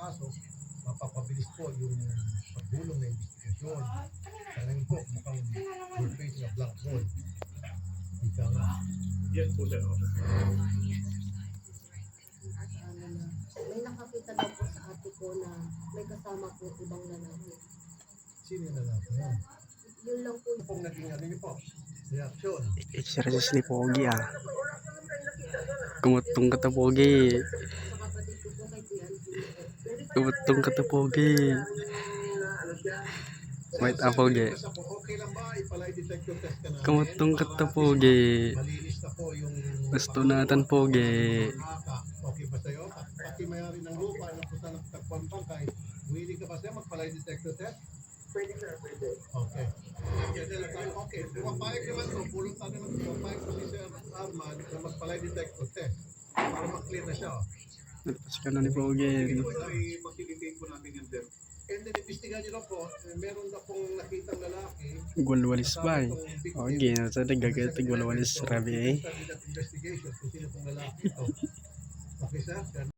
kaso, mapapabilis po yung paggulong na investigasyon. Sa ngayon po, mukhang we're facing a black hole. Ika nga. Yes po, sir. May nakakita daw po sa ate ko na may kasama po ibang lalaki. Sino yung lalaki yan? Yun lang po. Ano pong naging ano niyo po? Reaksyon. Exercise ni Pogi ah. Kumutong ka ta Pogi. Sa kapatid ko po kay Kuya Alvin. Kumutong ka ta Pogi. Wait ah Pogi. Okay lang ba? Ipalay detector test ka namin. Kumutong ka ta Pogi. Malinis na po yung... Gusto natin Pogi. Okay ba sa'yo? Pati mayari ng lupa, napunta ng tagpuan bangkay. Willing ka ba sa'yo magpalay detector test? Pwede, sir. Pwede. Okay. Okay. Pumapayag naman to. Pulong tayo naman. Pumapayag pa si Sir Arman na magpalay detector test. Para mag-clear na siya. Nalpas ka na ni Pogi. Facilitate po natin yan, sir. And then, investigan nyo na po. Meron na pong nakitang lalaki. Gwalwalis ba eh. Pogi. Nasa nagagalit gwalwalis rabi eh. Investigation kung sino pong lalaki ito. Okay, sir?